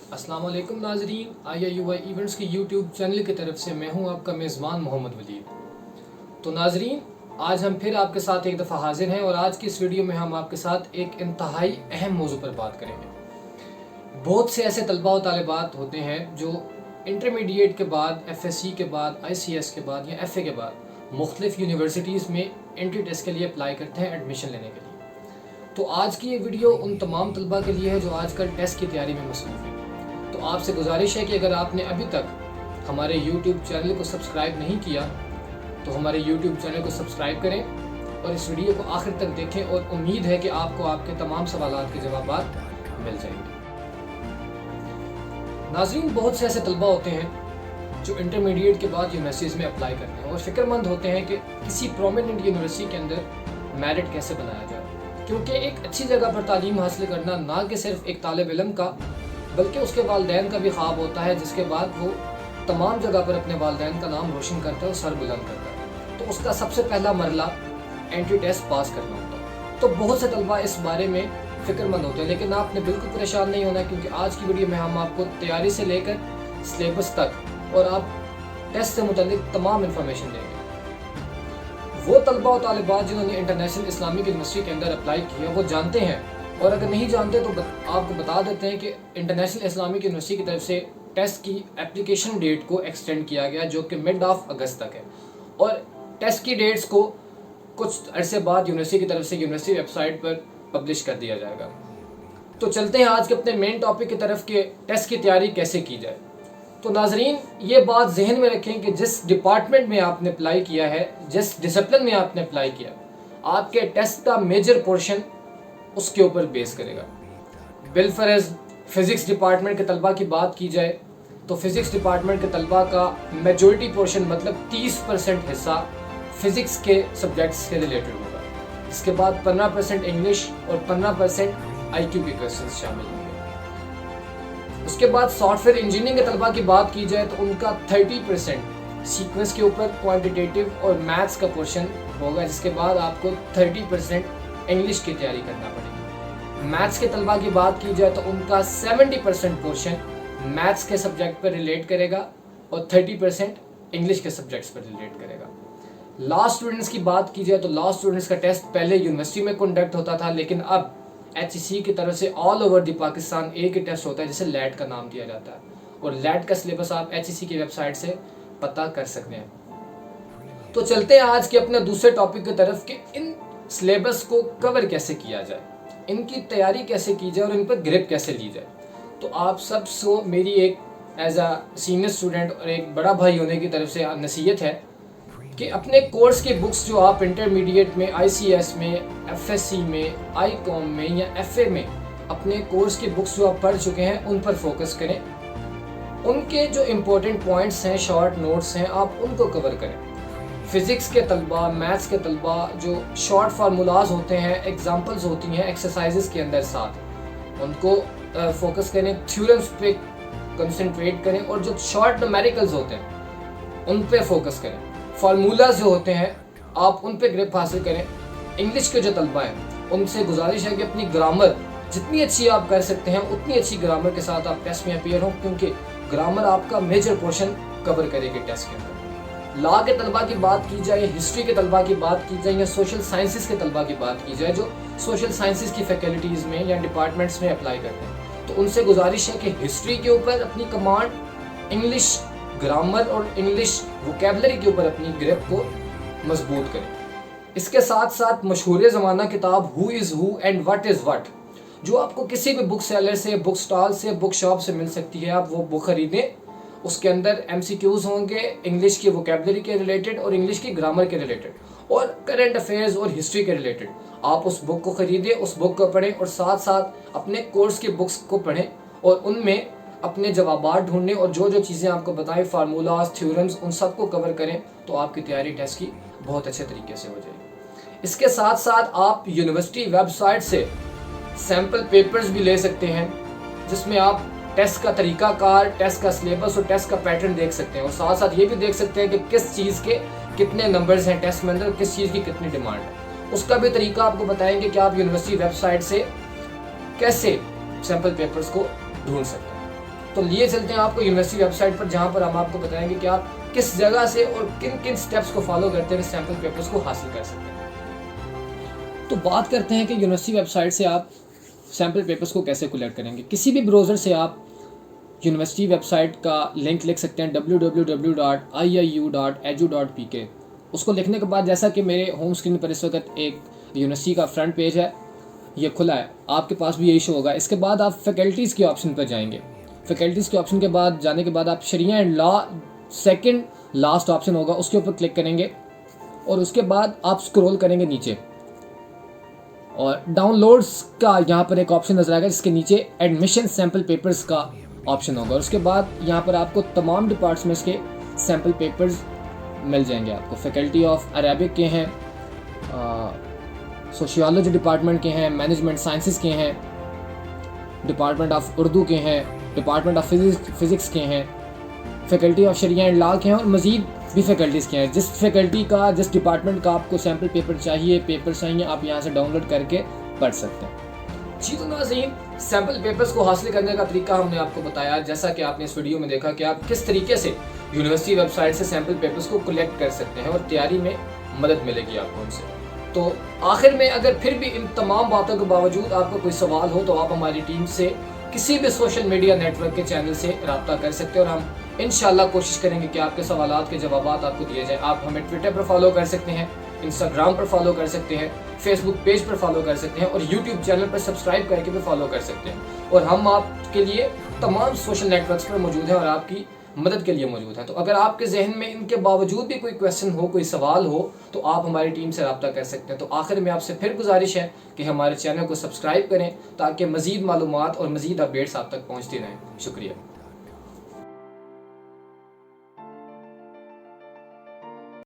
अस्सलाम वालेकुम नाजरीन, IIUI इवेंट्स की यूट्यूब चैनल की तरफ से मैं हूं आपका मेज़बान मोहम्मद वलीद। तो नाजरीन, आज हम फिर आपके साथ एक दफ़ा हाजिर हैं और आज की इस वीडियो में हम आपके साथ एक इंतहाई अहम मौजू पर बात करेंगे। बहुत से ऐसे तलबा और तालिबात होते हैं जो इंटरमीडिएट के बाद, FSC के बाद, ICS के बाद या FA के बाद मुख्तलिफ़ यूनिवर्सिटीज़ में एंट्री टेस्ट के लिए अप्लाई करते हैं एडमिशन लेने के लिए। तो आज की ये वीडियो उन तमाम तलबा के लिए है जो आजकल टेस्ट की तैयारी में मसरूफ़ हैं। तो आपसे गुजारिश है कि अगर आपने अभी तक हमारे YouTube चैनल को सब्सक्राइब नहीं किया तो हमारे YouTube चैनल को सब्सक्राइब करें और इस वीडियो को आखिर तक देखें, और उम्मीद है कि आपको आपके तमाम सवालात के जवाबात मिल जाएंगे। नाज़रीन, बहुत से ऐसे तलबा होते हैं जो इंटरमीडिएट के बाद यूनिवर्सिटीज़ में अप्लाई करते हैं और फ़िक्रमंद होते हैं कि किसी प्रोमिनेंट यूनिवर्सिटी के अंदर मेरिट कैसे बनाया जाए, क्योंकि एक अच्छी जगह पर तालीम हासिल करना ना कि सिर्फ एक तालिब इल्म का बल्कि उसके वालिदैन का भी ख्वाब होता है, जिसके बाद वो तमाम जगह पर अपने वालिदैन का नाम रोशन करता है और सर बुलंद करता है। तो उसका सबसे पहला मरला एंट्री टेस्ट पास करना होता है। तो बहुत से तलबा इस बारे में फ़िक्रमंद होते हैं, लेकिन आपने बिल्कुल परेशान नहीं होना, क्योंकि आज की वीडियो में हम आपको तैयारी से लेकर सिलेबस तक और आप टेस्ट से मुतालिक तमाम इन्फॉर्मेशन देंगे। वो तलबा और तालिबात जिन्होंने इंटरनेशनल इस्लामिक यूनिवर्सिटी के अंदर अप्लाई किया वो जानते हैं, और अगर नहीं जानते तो आपको बता देते हैं कि इंटरनेशनल इस्लामिक यूनिवर्सिटी की तरफ से टेस्ट की एप्लीकेशन डेट को एक्सटेंड किया गया, जो कि मिड ऑफ अगस्त तक है, और टेस्ट की डेट्स को कुछ अरसे बाद यूनिवर्सिटी की तरफ से यूनिवर्सिटी वेबसाइट पर पब्लिश कर दिया जाएगा। तो चलते हैं आज के अपने मेन टॉपिक की तरफ कि टेस्ट की तैयारी कैसे की जाए। तो नाजरीन, ये बात जहन में रखें कि जिस डिपार्टमेंट में आपने अप्लाई किया है, जिस डिसिप्लिन में आपने अप्लाई किया, आपके टेस्ट का मेजर पोर्शन उसके ऊपर बेस करेगा। बिलफरज फ़िज़िक्स डिपार्टमेंट के तलबा की बात की जाए तो फ़िज़िक्स डिपार्टमेंट के तलबा का मेजॉरिटी पोर्शन मतलब 30% हिस्सा फ़िज़िक्स के सब्जेक्ट्स के रिलेटेड होगा। इसके बाद 15% इंग्लिश और 15% IQ के क्वेश्चन शामिल होंगे। उसके बाद सॉफ्टवेयर इंजीनियरिंग के तलबा की बात की जाए तो उनका 30% सीक्वेंस के ऊपर क्वान्टिटेटिव और मैथ्स का पोर्शन होगा, जिसके बाद आपको 30% इंग्लिश की तैयारी करना पड़ेगी। मैथ्स के तलबा की बात की जाए तो उनका 70% पोर्शन मैथ्स के सब्जेक्ट पर रिलेट करेगा और 30% इंग्लिश के सब्जेक्ट्स पर रिलेट करेगा। लॉ स्टूडेंट्स की बात की जाए तो लॉ स्टूडेंट्स का टेस्ट पहले यूनिवर्सिटी में कंडक्ट होता था, लेकिन अब HEC की तरफ से ऑल ओवर द पाकिस्तान एक ही टेस्ट होता है जिसे लैट का नाम दिया जाता है, और लैट का सिलेबस आप HEC की वेबसाइट से पता कर सकते हैं। तो चलते हैं आज के अपने दूसरे टॉपिक की तरफ कि इन सिलेबस को कवर कैसे किया जाए, इनकी तैयारी कैसे की जाए और इन पर ग्रिप कैसे ली जाए। तो आप सब सो मेरी एक एज अ सीनियर स्टूडेंट और एक बड़ा भाई होने की तरफ से नसीहत है कि अपने कोर्स के बुक्स जो आप इंटरमीडिएट में, ICS में, FSC में, ICOM में या FA में अपने कोर्स के बुक्स जो आप पढ़ चुके हैं उन पर फोकस करें। उनके जो इम्पोर्टेंट पॉइंट्स हैं, शॉर्ट नोट्स हैं, आप उनको कवर करें। फ़िज़िक्स के तलबा, मैथ्स के तलबा जो शॉर्ट फार्मूलाज होते हैं, एग्जांपल्स होती हैं एक्सरसाइजेस के अंदर, साथ उनको फोकस करें, थ्योरम्स पे कंसंट्रेट करें, और जो शॉर्ट न्यूमेरिकल्स होते हैं उन पे फोकस करें। फार्मूलाज जो होते हैं आप उन पे ग्रिप हासिल करें। इंग्लिश के जो तलबा हैं उनसे गुजारिश है कि अपनी ग्रामर जितनी अच्छी आप कर सकते हैं उतनी अच्छी ग्रामर के साथ आप टेस्ट में अपीयर हों, क्योंकि ग्रामर आपका मेजर पोर्शन कवर करेगी टेस्ट के अंदर। लॉ के तलबा की बात की जाए, हिस्ट्री के तलबा की बात की जाए या सोशल साइंसेस के तलबा की बात की जाए जो सोशल साइंसेस की फैकल्टीज़ में या डिपार्टमेंट्स में अप्लाई करते हैं, तो उनसे गुजारिश है कि हिस्ट्री के ऊपर अपनी कमांड, इंग्लिश ग्रामर और इंग्लिश वोकेबलरी के ऊपर अपनी ग्रिप को मजबूत करें। इसके साथ साथ मशहूर ज़माना किताब who is who and what is what, जो आपको किसी भी बुक सेलर से, बुक स्टॉल से, बुक शॉप से मिल सकती है, आप वो बुक खरीदें। उसके अंदर MCQs होंगे इंग्लिश की वोकेबलरी के रिलेटेड और इंग्लिश की ग्रामर के रिलेटेड और करंट अफेयर्स और हिस्ट्री के रिलेटेड। आप उस बुक को खरीदें, उस बुक को पढ़ें और साथ साथ अपने कोर्स के बुक्स को पढ़ें और उनमें अपने जवाबात ढूंढें, और जो जो चीज़ें आपको बताएं, फार्मूलाज, थ्योरम्स, उन सब को कवर करें, तो आपकी तैयारी टेस्ट की बहुत अच्छे तरीके से हो जाएगी। इसके साथ साथ आप यूनिवर्सिटी वेबसाइट से सैम्पल पेपर्स भी ले सकते हैं, जिसमें आप टेस्ट का तरीकाकार, टेस्ट का सिलेबस और टेस्ट का पैटर्न देख सकते हैं, और साथ साथ ये भी देख सकते हैं कि किस चीज़ के कितने नंबर्स हैं टेस्ट में अंदर, किस चीज़ की कितनी डिमांड है। उसका भी तरीका आपको बताएंगे कि आप यूनिवर्सिटी वेबसाइट से कैसे सैम्पल पेपर्स को ढूंढ सकते हैं। تو لیے چلتے ہیں آپ کو یونیورسٹی ویب سائٹ پر، جہاں پر ہم آپ کو بتائیں گے کہ آپ کس جگہ سے اور کن کن سٹیپس کو فالو کرتے ہوئے سیمپل پیپرز کو حاصل کر سکتے ہیں۔ تو بات کرتے ہیں کہ یونیورسٹی ویب سائٹ سے آپ سیمپل پیپرز کو کیسے کلیکٹ کریں گے۔ کسی بھی براؤزر سے آپ یونیورسٹی ویب سائٹ کا لنک لکھ سکتے ہیں www.iiu.edu.pk۔ اس کو لکھنے کے بعد جیسا کہ میرے ہوم اسکرین پر اس وقت ایک یونیورسٹی کا فرنٹ پیج ہے، یہ کھلا ہے، آپ کے پاس بھی یہی شو ہوگا۔ اس کے بعد آپ فیکلٹیز کے آپشن پر جائیں گے۔ فیکلٹیز کے آپشن کے بعد جانے کے بعد آپ شریعہ and law second last option ہوگا، اس کے اوپر کلک کریں گے اور اس کے بعد آپ اسکرول کریں گے نیچے اور ڈاؤن لوڈس کا یہاں پر ایک آپشن نظر آئے گا جس کے نیچے ایڈمیشن سیمپل پیپرز کا آپشن ہوگا، اور اس کے بعد یہاں پر آپ کو تمام ڈپارٹمنٹس کے سیمپل پیپرز مل جائیں گے۔ آپ کو فیکلٹی آف عربک کے ہیں، سوشیالوجی ڈپارٹمنٹ کے ہیں، مینجمنٹ سائنسز کے ہیں، ڈپارٹمنٹ آف اردو کے ہیں، ڈپارٹمنٹ آف فزکس کے ہیں، فیکلٹی آف شریعہ اینڈ لا کے ہیں، اور مزید بھی فیکلٹیز کے ہیں۔ جس فیکلٹی کا، جس ڈپارٹمنٹ کا آپ کو سیمپل پیپر چاہیے، آپ یہاں سے ڈاؤن لوڈ کر کے پڑھ سکتے ہیں۔ جی تو ناظرین، سیمپل پیپرز کو حاصل کرنے کا طریقہ ہم نے آپ کو بتایا، جیسا کہ آپ نے اس ویڈیو میں دیکھا کہ آپ کس طریقے سے یونیورسٹی ویب سائٹ سے سیمپل پیپرز کو کلیکٹ کر سکتے ہیں اور تیاری میں مدد ملے گی آپ کو ان سے۔ تو آخر میں اگر پھر بھی ان تمام باتوں کے باوجود آپ کو کوئی سوال ہو تو آپ ہماری ٹیم سے کسی بھی سوشل میڈیا نیٹ ورک کے چینل سے رابطہ کر سکتے ہیں، اور ہم انشاءاللہ کوشش کریں گے کہ آپ کے سوالات کے جوابات آپ کو دیے جائیں۔ آپ ہمیں ٹویٹر پر فالو کر سکتے ہیں، انسٹاگرام پر فالو کر سکتے ہیں، فیس بک پیج پر فالو کر سکتے ہیں، اور یوٹیوب چینل پر سبسکرائب کر کے بھی فالو کر سکتے ہیں، اور ہم آپ کے لیے تمام سوشل نیٹ ورکس پر موجود ہیں اور آپ کی مدد کے لیے موجود ہیں۔ تو اگر آپ کے ذہن میں ان کے باوجود بھی کوئی کویسچن ہو، کوئی سوال ہو، تو آپ ہماری ٹیم سے رابطہ کر سکتے ہیں۔ تو آخر میں آپ سے پھر گزارش ہے کہ ہمارے چینل کو سبسکرائب کریں تاکہ مزید معلومات اور مزید اپڈیٹس آپ تک پہنچتی رہیں۔ شکریہ۔